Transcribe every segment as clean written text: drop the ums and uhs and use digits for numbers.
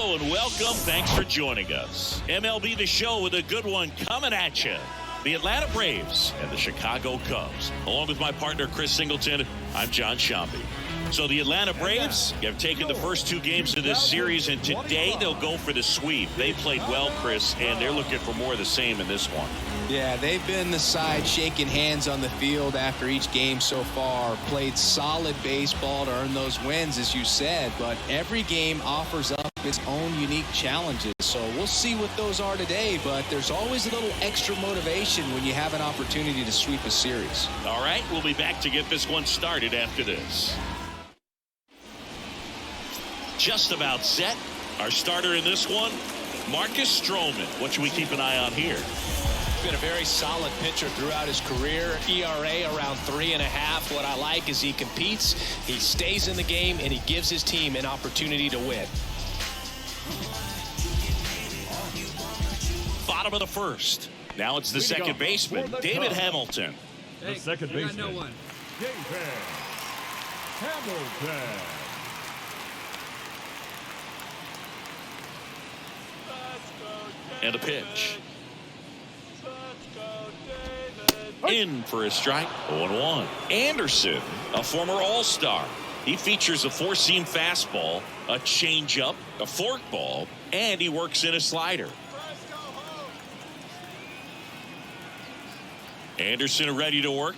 Hello and welcome. Thanks for joining us. MLB The Show with a good one coming at you. The Atlanta Braves and the Chicago Cubs. Along with my partner, Chris Singleton, I'm John Shambi. So the Atlanta Braves have taken the first two games of this series, and today they'll go for the sweep. They played well, Chris, and they're looking for more of the same in this one. Yeah, they've been the side shaking hands on the field after each game so far. Played solid baseball to earn those wins, as you said, but every game offers up its own unique challenges. So we'll see what those are today, but there's always a little extra motivation when you have an opportunity to sweep a series. All right, we'll be back to get this one started after this. Just about set. Our starter in this one, Marcus Stroman. What should we keep an eye on here? Been a very solid pitcher throughout his career. ERA around 3.5. What I like is he competes, he stays in the game, and he gives his team an opportunity to win. Bottom of the first. Now it's the second baseman, David Hamilton. The second baseman, David Hamilton. And a pitch. In for a strike. 0-1. Anderson, a former All-Star. He features a four-seam fastball, a changeup, a forkball, and he works in a slider. Anderson ready to work.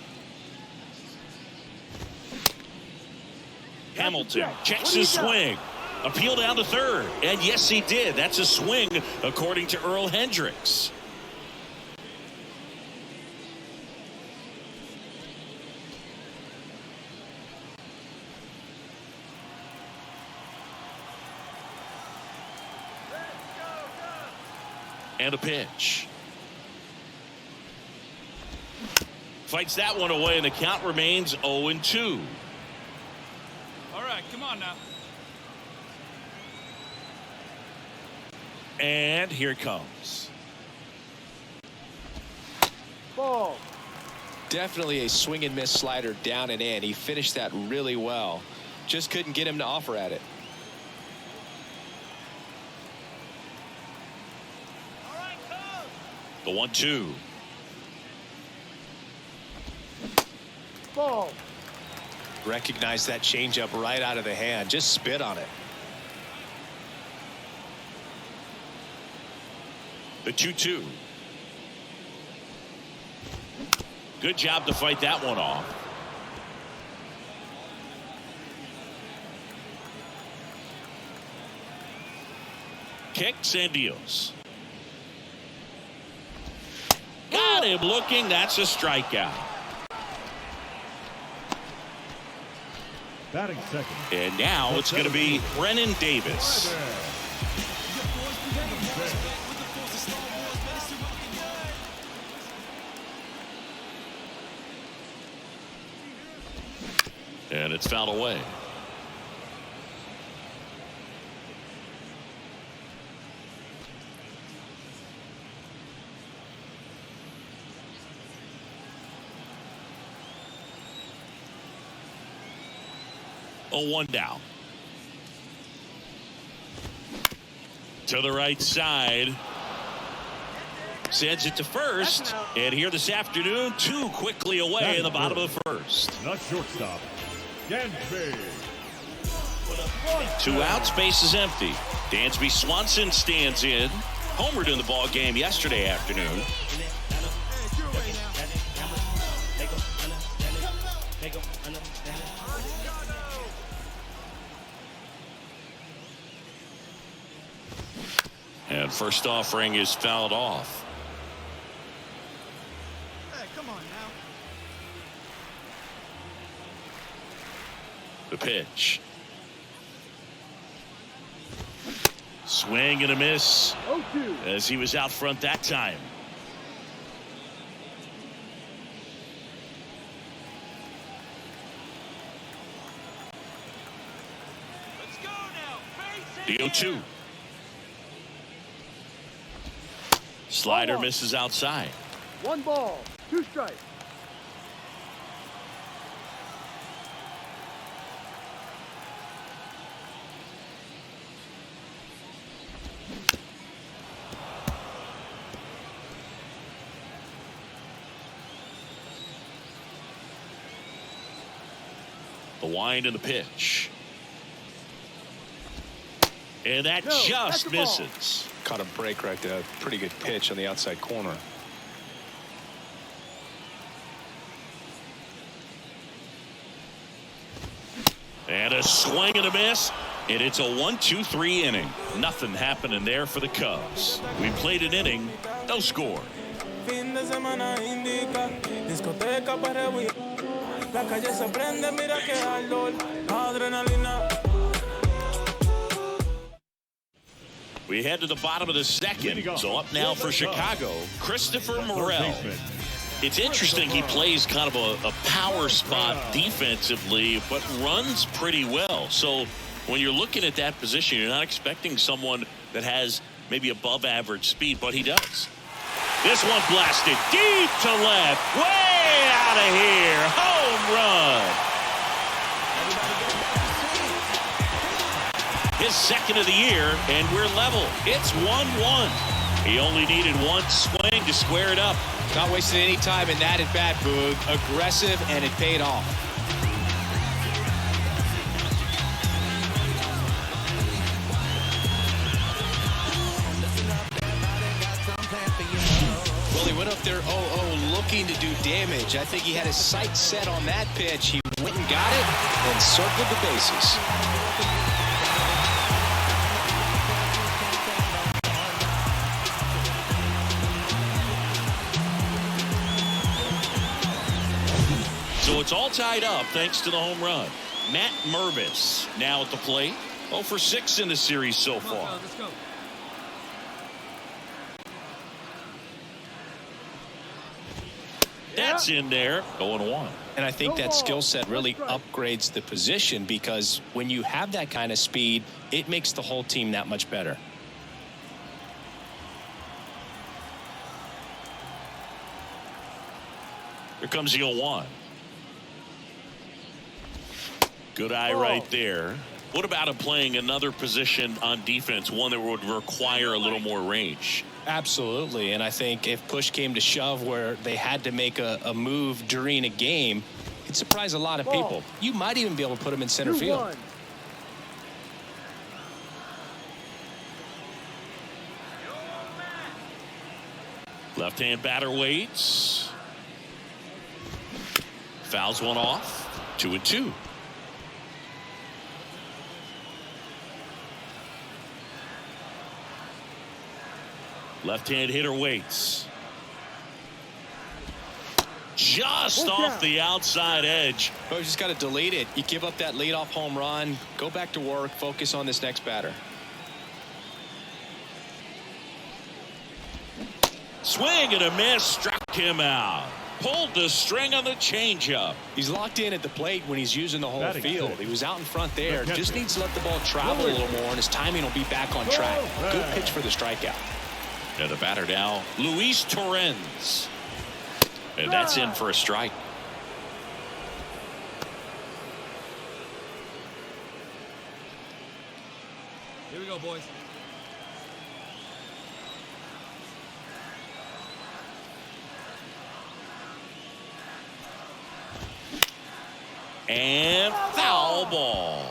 Hamilton checks his swing. Appeal down to third. And yes, he did. That's a swing, according to Earl Hendricks. And a pitch. Fights that one away, and the count remains 0-2. All right, come on now. And here it comes. Ball. Definitely a swing and miss slider down and in. He finished that really well. Just couldn't get him to offer at it. The 1-2. Ball. Recognize that changeup right out of the hand. Just spit on it. The 2-2. Good job to fight that one off. Kicks and deals. Got him looking. That's a strikeout. Batting second. And now it's going to be Brennan Davis. And it's fouled away. Oh, 1 down. To the right side. Sends it to first. And here this afternoon, two quickly away in the bottom of the first. Not shortstop. Dansby. 2 outs, base is empty. Dansby Swanson stands in. Homered in the ball game yesterday afternoon. And first offering is fouled off. Hey, come on now. The pitch. Swing and a miss as he was out front that time. Let's go now. The 0-2. Slider misses outside. 1 ball, 2 strikes. The wind and the pitch. And that No, that's just the ball. misses. Caught a break right there. Pretty good pitch on the outside corner. And a swing and a miss. And it's a 1-2-3 inning. Nothing happening there for the Cubs. We played an inning, no score. Fin de semana indica discoteca para huir. La calle se prende, mira que ardor, adrenalina. We head to the bottom of the second. So up now for Chicago, Christopher Morel. It's interesting, he plays kind of a power spot defensively, but runs pretty well. So when you're looking at that position, you're not expecting someone that has maybe above average speed, but he does. This one blasted deep to left, way out of here, home run. His second of the year, and we're level. It's 1-1. He only needed one swing to square it up. Not wasting any time in that at bat, Boog. Aggressive, and it paid off. Well, he went up there 0-0 looking to do damage. I think he had his sights set on that pitch. He went and got it and circled the bases. So it's all tied up thanks to the home run. Matt Mervis now at the plate. 0 for 6 in the series so far. Let's go. That's in there. 0-1. And I think that skill set really upgrades the position, because when you have that kind of speed, it makes the whole team that much better. Here comes the 0-1. Good eye right there. What about him playing another position on defense, one that would require a little more range? Absolutely, and I think if push came to shove where they had to make a move during a game, it'd surprise a lot of people. You might even be able to put him in center field. Left-hand batter waits. Fouls one off. 2-2. Left-hand hitter waits. Just off the outside edge. But you just got to delete it. You give up that leadoff home run, go back to work, focus on this next batter. Swing and a miss, struck him out. Pulled the string on the changeup. He's locked in at the plate when he's using the whole Batting field. six. He was out in front there. Just needs to let the ball travel a little more, and his timing will be back on track. Good pitch for the strikeout. And the batter now, Luis Torrens. And that's in for a strike. Here we go, boys. And foul ball.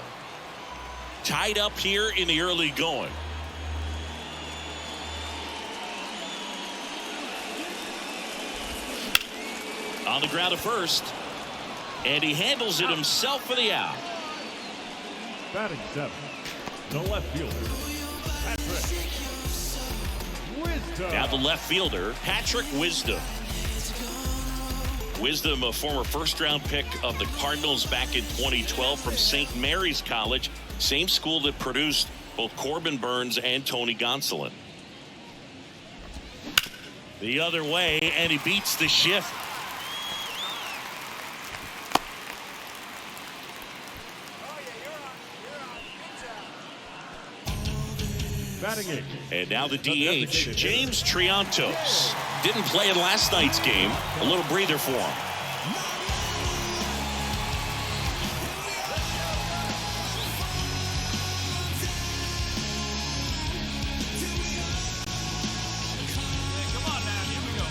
Tied up here in the early going. On the ground at first. And he handles it himself for the out. Batting 7. The left fielder, Patrick Wisdom. Now the left fielder, Patrick Wisdom. Wisdom, a former first-round pick of the Cardinals back in 2012 from St. Mary's College, same school that produced both Corbin Burns and Tony Gonsolin. The other way, and he beats the shift. Batting 8. And now the DH, James Triantos. Didn't play in last night's game. A little breather for him. Come on now, here we go.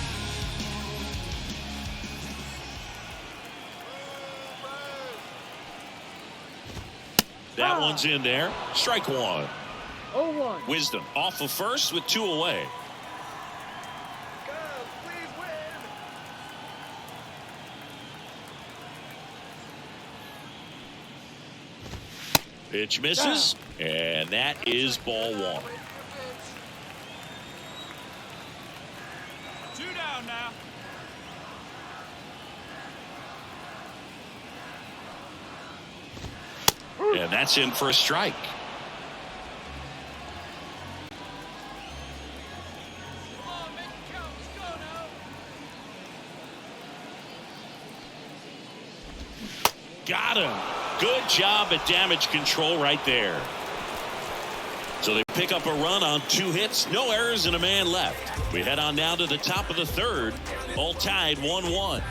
That one's in there. Strike one. 0-1. Wisdom off of first with 2 away. Pitch misses, and that is ball 1. 2 down now. And that's in for a strike. Come on, make it count. Let's go now. Got him. Good job at damage control right there. So they pick up a run on 2 hits, no errors, and a man left. We head on now to the top of the 3rd. All tied 1-1.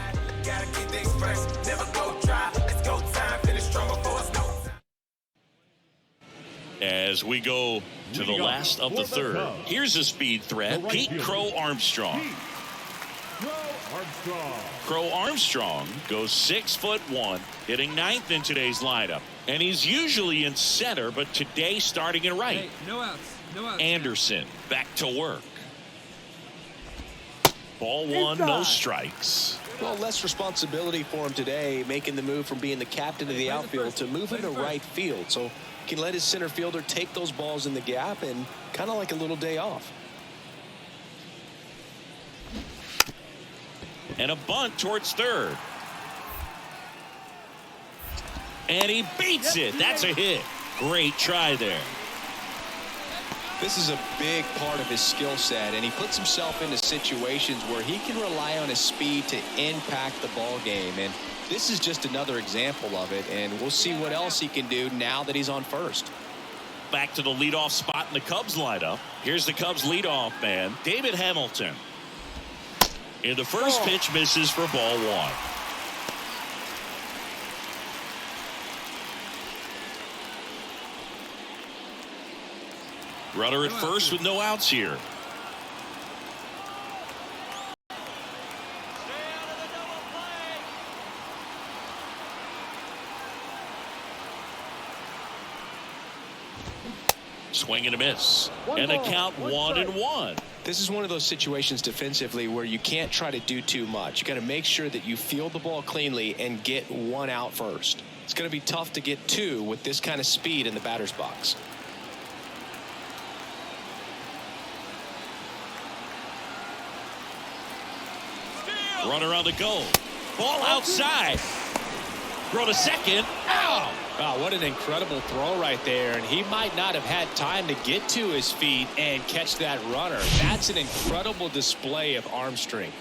As we go to the last of the 3rd. Here's a speed threat. Pete Crow Armstrong. Crow Armstrong goes 6'1", hitting 9th in today's lineup. And he's usually in center, but today starting in right. Hey, no outs. No outs. Anderson back to work. Ball 1, no strikes. Well, less responsibility for him today, making the move from being the captain of the outfield to moving to right field. So he can let his center fielder take those balls in the gap and kind of like a little day off. And a bunt towards 3rd. And he beats it. That's a hit. Great try there. This is a big part of his skill set, and he puts himself into situations where he can rely on his speed to impact the ball game. And this is just another example of it, and we'll see what else he can do now that he's on first. Back to the leadoff spot in the Cubs lineup. Here's the Cubs leadoff man, David Hamilton. And the first pitch misses for ball 1. Runner at first with no outs here. Swing and a miss. And a count 1-1. This is one of those situations defensively where you can't try to do too much. You got to make sure that you field the ball cleanly and get 1 out first. It's going to be tough to get 2 with this kind of speed in the batter's box. Runner on the go. Ball outside. Throw to second. Ow! Wow, what an incredible throw right there. And he might not have had time to get to his feet and catch that runner. That's an incredible display of arm strength.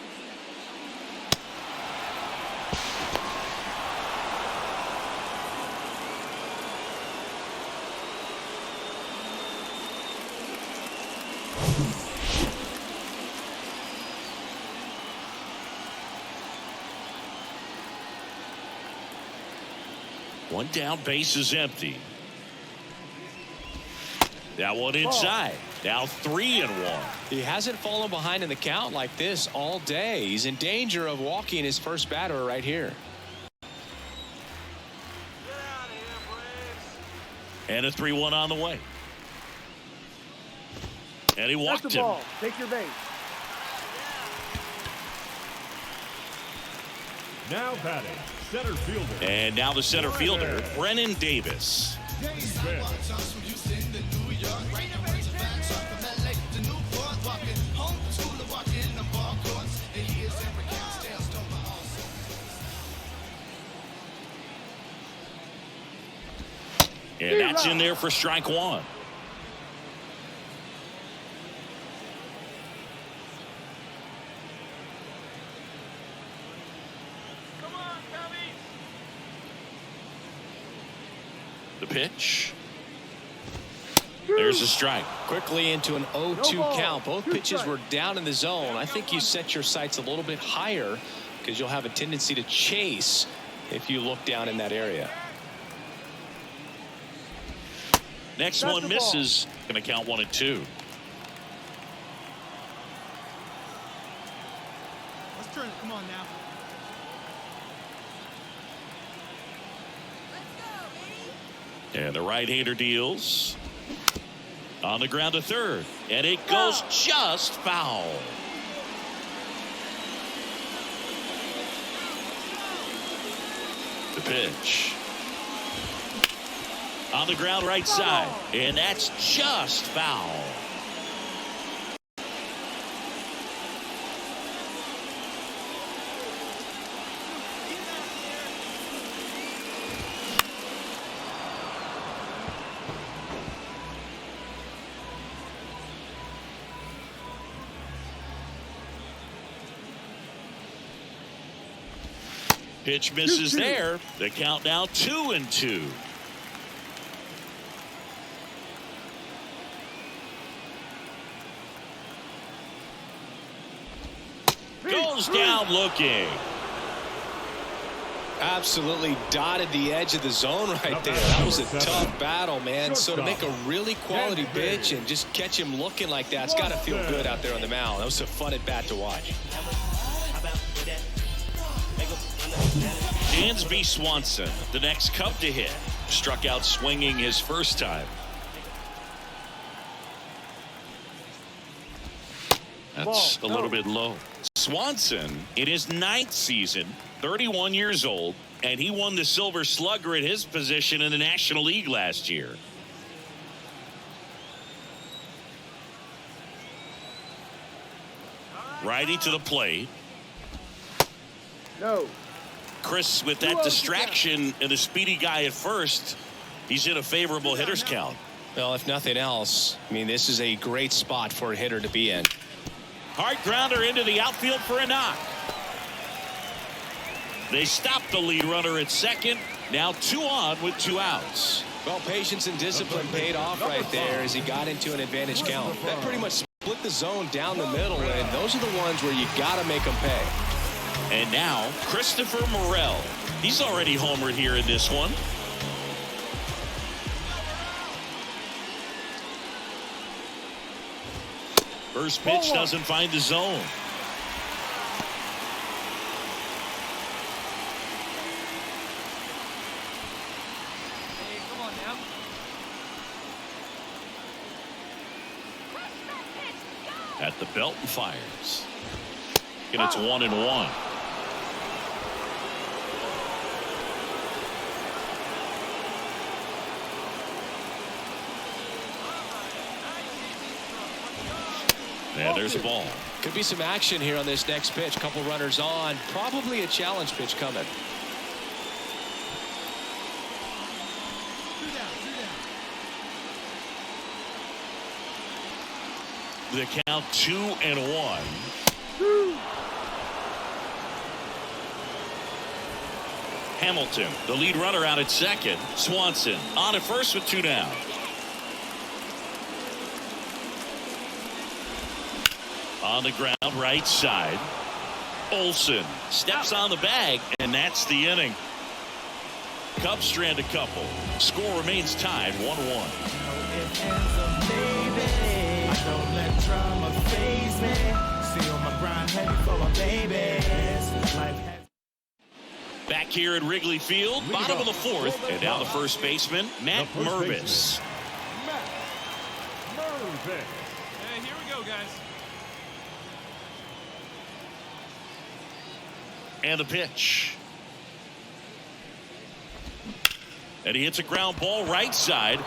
One down, base is empty. That one inside. Now 3-1. He hasn't fallen behind in the count like this all day. He's in danger of walking his first batter right here. And a 3-1 on the way. And he walked him. Ball. Take your base. Now batting, center fielder. And now the center fielder, Brennan Davis. And that's in there for strike 1. The pitch. There's a strike. Quickly into an 0-2 count. Both pitches were down in the zone. I think you set your sights a little bit higher because you'll have a tendency to chase if you look down in that area. Next one misses. Going to count 1-2. Let's turn it. Come on now. And the right-hander deals. On the ground to third. And it goes just foul. The pitch. On the ground right side. And that's just foul. Pitch misses there. The count now 2-2. Goes down looking. Absolutely dotted the edge of the zone right there. That was a tough battle, man. So to make a really quality pitch and just catch him looking like that, it's got to feel good out there on the mound. That was a fun at bat to watch. Dansby Swanson, the next Cub to hit. Struck out swinging his first time. That's a little bit low. Swanson, in his 9th season, 31 years old, and he won the Silver Slugger at his position in the National League last year. Righty to the plate. No. Chris, with that distraction and a speedy guy at first, he's in a favorable hitter's count. Well, if nothing else, I mean, this is a great spot for a hitter to be in. Hard grounder into the outfield for a knock. They stop the lead runner at second. Now 2 on with 2 outs. Well, patience and discipline paid off right there as he got into an advantage count. That pretty much split the zone down the middle, and those are the ones where you got to make them pay. And now Christopher Morel. He's already homered here in this one. First pitch doesn't find the zone. Hey, come on now. At the belt and fires. And it's 1-1. Yeah, there's a ball. Could be some action here on this next pitch. Couple runners on. Probably a challenge pitch coming. The count 2-1. Hamilton, the lead runner, out at second. Swanson on at first with 2 down. On the ground right side. Olsen steps on the bag, and that's the inning. Cubs strand a couple. Score remains tied 1-1. Back here at Wrigley Field, bottom of the 4th, and now the first baseman, Matt Mervis. Hey, here we go, guys. And the pitch. And he hits a ground ball right side,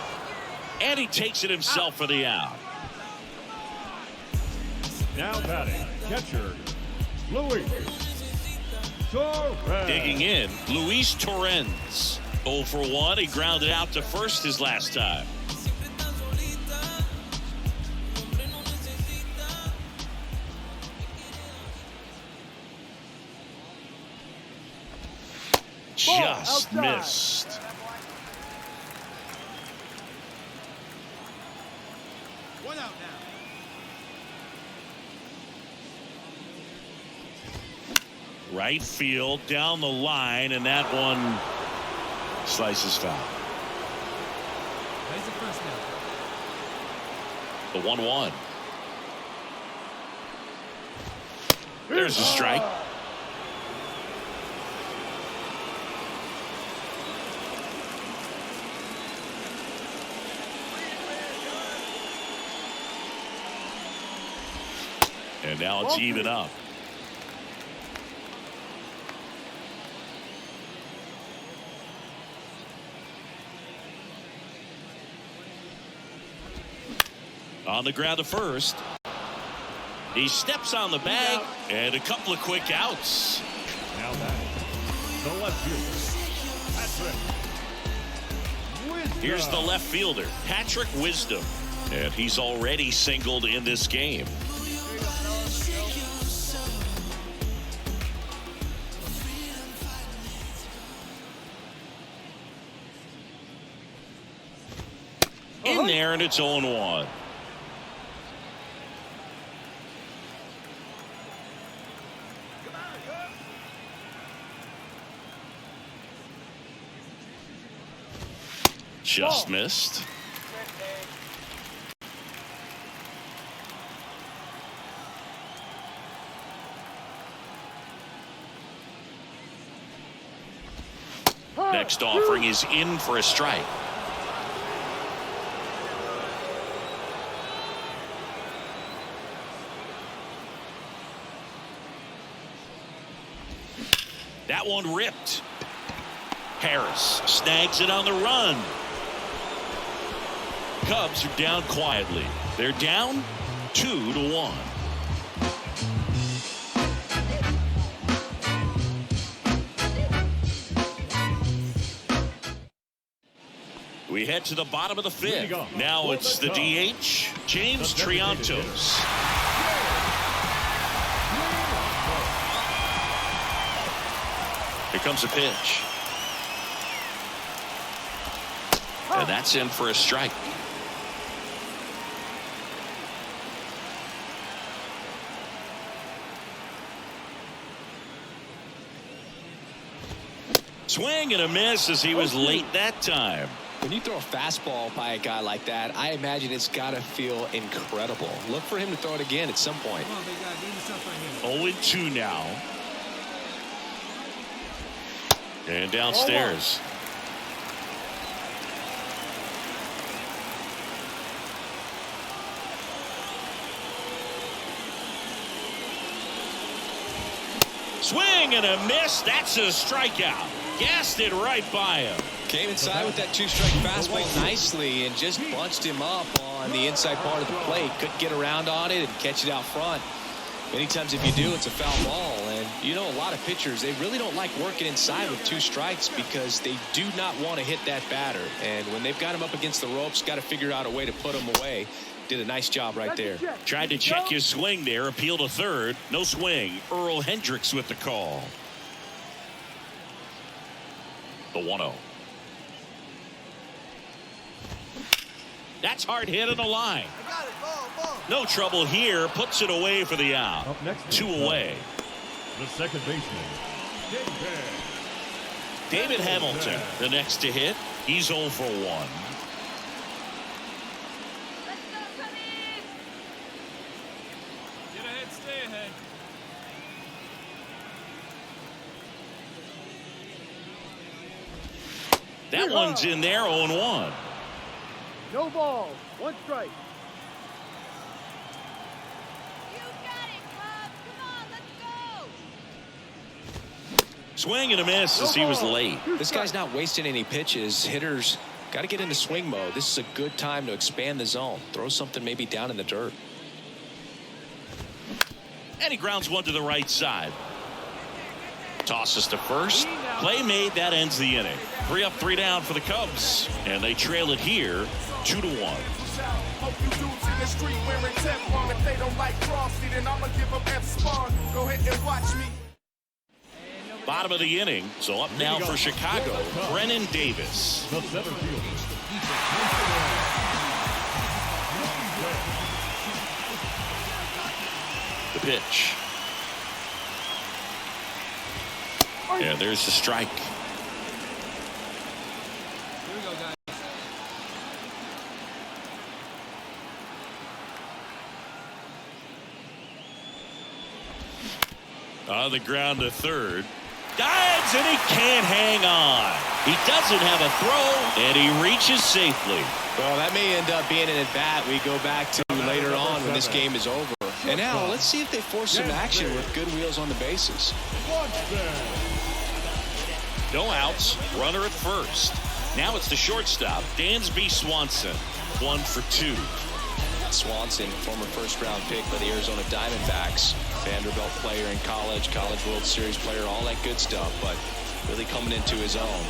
and he takes it himself for the out. Now batting, catcher, Luis Torres. Digging in, Luis Torres. 0 for 1. He grounded out to first his last time. Just missed. One out now. Right field down the line, and that one slices foul. Nice at first now. The 1-1. There's a strike. And now it's even up. On the ground to first. He steps on the bag and a couple of quick outs. Now batting, the left fielder, Patrick. Here's the left fielder, Patrick Wisdom. And he's already singled in this game. In there, and it's 0-1. Just missed. Next offering is in for a strike. That one ripped. Harris snags it on the run. Cubs are down quietly. They're down 2-1. We head to the bottom of the fifth. Now it's the DH, James Triantos. Here comes a pitch. And that's in for a strike. Swing and a miss as he was late that time. When you throw a fastball by a guy like that, I imagine it's got to feel incredible. Look for him to throw it again at some point. 0-2 now. And downstairs. Swing and a miss. That's a strikeout. Gassed it right by him. Came inside with that two-strike fastball nicely and just bunched him up on the inside part of the plate. Couldn't get around on it and catch it out front. Many times if you do, it's a foul ball. And you know, a lot of pitchers, they really don't like working inside with two strikes because they do not want to hit that batter. And when they've got him up against the ropes, got to figure out a way to put him away. Did a nice job right there. Tried to check his swing there. Appeal to third. No swing. Earl Hendricks with the call. The 1-0. That's hard hit on the line. No trouble here. Puts it away for the out. Up next, 2 away. The second baseman, David Hamilton, the next to hit. He's 0 for 1. Get ahead, stay ahead. That one's in there, 0-1. No balls. 1 strike. You got it, Cubs. Come on, let's go. Swing and a miss as he was late. This guy's not wasting any pitches. Hitters got to get into swing mode. This is a good time to expand the zone. Throw something maybe down in the dirt. And he grounds one to the right side. Tosses to first. Play made. That ends the inning. 3 up, 3 down for the Cubs. And they trail it here 2-1. Bottom of the inning. So up now for Chicago, Brennan Davis. the center fielder, The pitch. And there's the strike. Here we go, guys. On the ground to third. Dives and he can't hang on. He doesn't have a throw and he reaches safely. Well, that may end up being an at-bat we go back to later on when this game is over. And now let's see if they force some action with good wheels on the bases. No outs, runner at first. Now it's the shortstop, Dansby Swanson. 1 for 2. Swanson, former first-round pick by the Arizona Diamondbacks. Vanderbilt player in college, College World Series player, all that good stuff, but really coming into his own.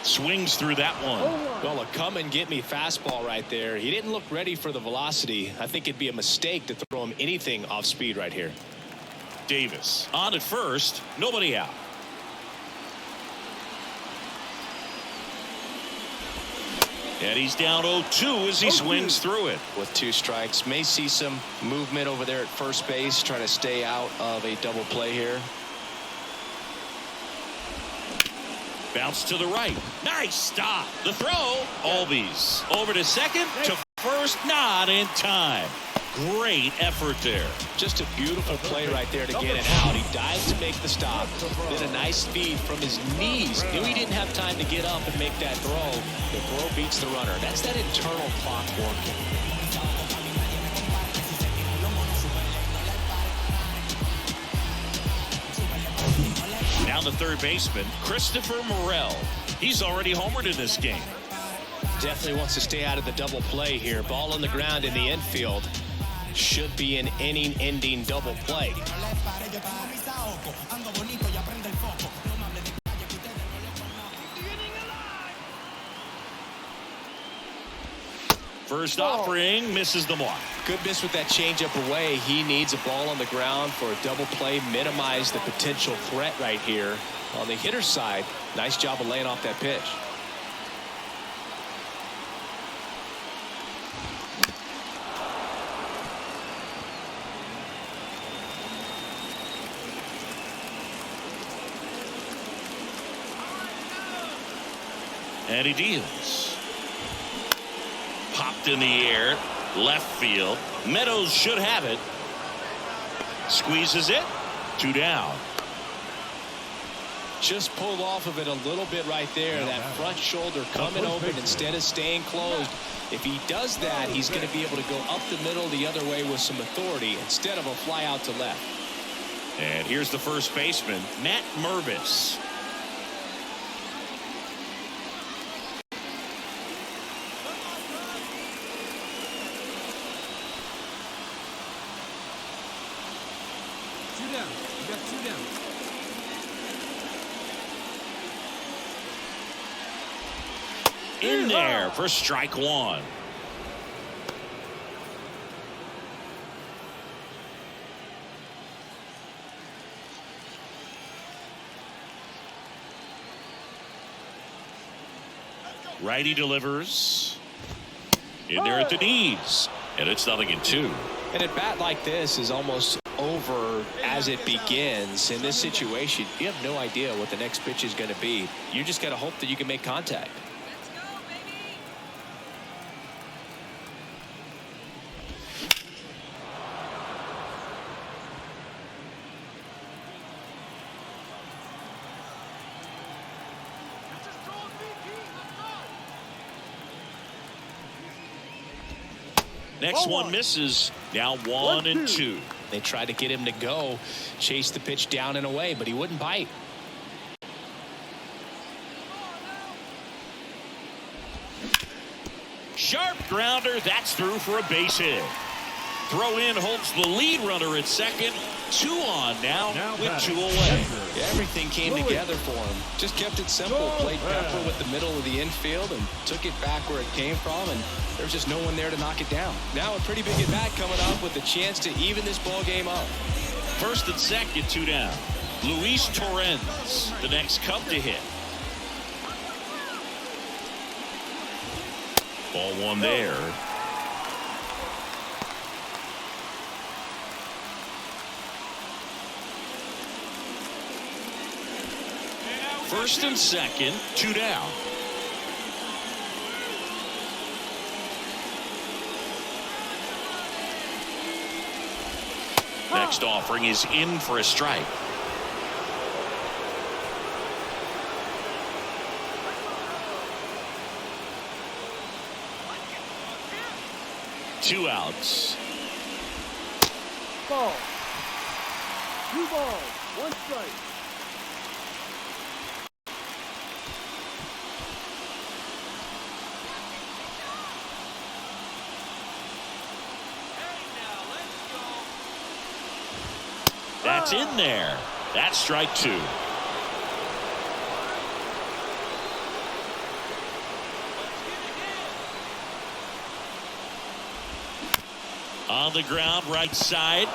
Swings through that one. Well, a come-and-get-me fastball right there. He didn't look ready for the velocity. I think it'd be a mistake to throw him anything off speed right here. Davis on at first, nobody out. And he's down 0-2 as he swings through it. With 2 strikes, may see some movement over there at first base, trying to stay out of a double play here. Bounce to the right. Nice stop. The throw. Albies over to second, to first, not in time. Great effort there. Just a beautiful play right there to get it out. He dives to make the stop. Did a nice feed from his knees. Knew he didn't have time to get up and make that throw. The throw beats the runner. That's that internal clock working. Now the third baseman, Christopher Morel. He's already homered in this game. Definitely wants to stay out of the double play here. Ball on the ground in the infield. Should be an inning-ending double play. First offering misses the mark. Good miss with that changeup away. He needs a ball on the ground for a double play. Minimize the potential threat right here. On the hitter's side, nice job of laying off that pitch. And he deals. Popped in the air, left field. Meadows should have it. Squeezes it. 2 down. Just pulled off of it a little bit right there. That front shoulder coming open instead of staying closed. If he does that, he's going to be able to go up the middle the other way with some authority instead of a fly out to left. And here's the first baseman, Matt Mervis. In there for strike 1. Righty delivers. In there at the knees. And it's 0-2. And a bat like this is almost over as it begins. In this situation, you have no idea what the next pitch is going to be. You just got to hope that you can make contact. Let's go, baby. Next one misses. Now 1-2. They tried to get him to go, chase the pitch down and away, but he wouldn't bite. Sharp grounder. That's through for a base hit. Throw in holds the lead runner at second. 2 on now with 2 away. Everything came together for him. Just kept it simple. Played Pepper with the middle of the infield and took it back where it came from, and there's just no one there to knock it down. Now a pretty big at bat coming up with a chance to even this ball game up. First and second, 2 down. Luis Torrens, the next Cub to hit. Ball 1 there. First and second, 2 down. Next offering is in for a strike. Two outs. Ball. 2 balls, 1 strike. That's in there. That's strike 2. On the ground, right side.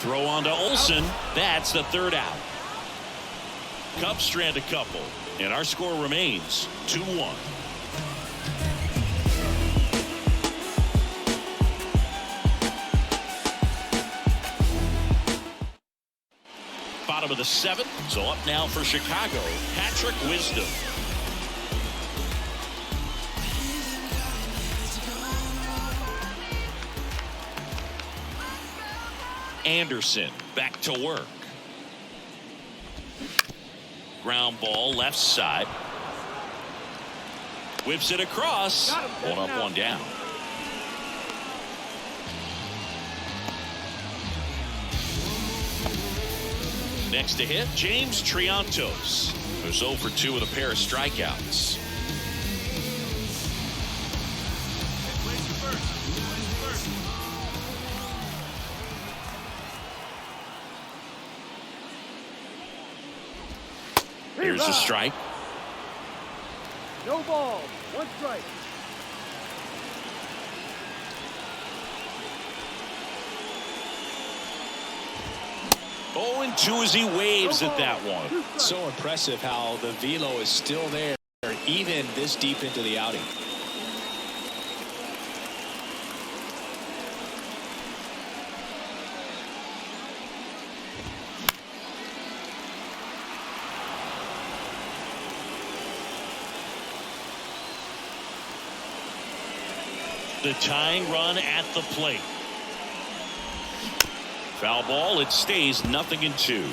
Throw on to Olsen. That's the 3rd out. Cubs strand a couple, and our score remains 2-1. Bottom of the 7th, so up now for Chicago, Patrick Wisdom. Anderson back to work. Ground ball left side. Whips it across. 1 up, 1 down. Next to hit, James Triantos, who's 0 for 2 with a pair of strikeouts. Here's a strike. No balls, 1 strike. Oh, and 2 as he waves at that one. So impressive how the velo is still there even this deep into the outing. The tying run at the plate. Foul ball. It stays 0-2.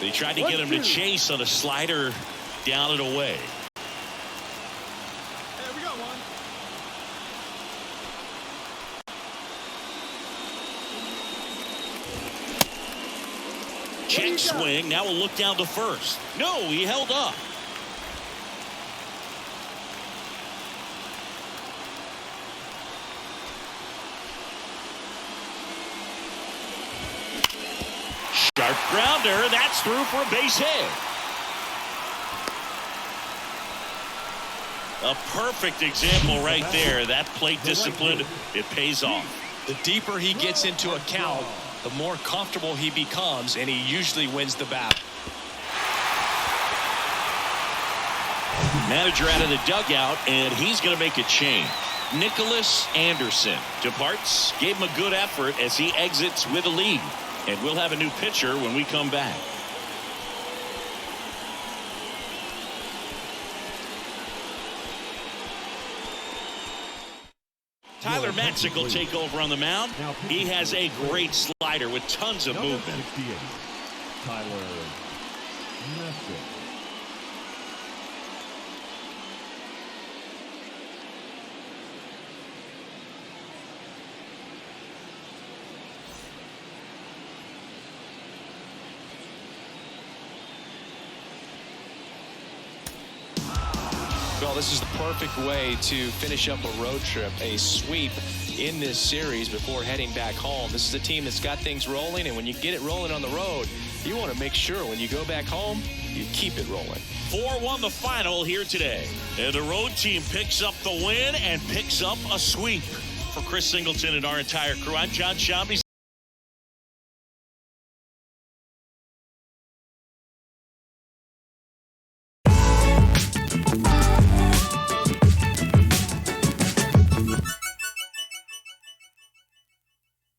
They tried to get him to chase on a slider down and away. Hey, we got one. Check swing. Now we'll look down to first. No, he held up. Sharp grounder. That's through for a base hit. A perfect example right there. That plate discipline, it pays off. The deeper he gets into a count, the more comfortable he becomes, and he usually wins the battle. Manager out of the dugout, and he's going to make a change. Nickolas Anderson departs, gave him a good effort as he exits with a lead. And we'll have a new pitcher when we come back. Tyler Matzik will take over on the mound. He has a great slider with tons of movement. 68, Tyler Matzik. Well, this is the perfect way to finish up a road trip, a sweep in this series before heading back home. This is a team that's got things rolling, and when you get it rolling on the road, you want to make sure when you go back home, you keep it rolling. 4-1 the final here today. And the road team picks up the win and picks up a sweep. For Chris Singleton and our entire crew, I'm John Shambi.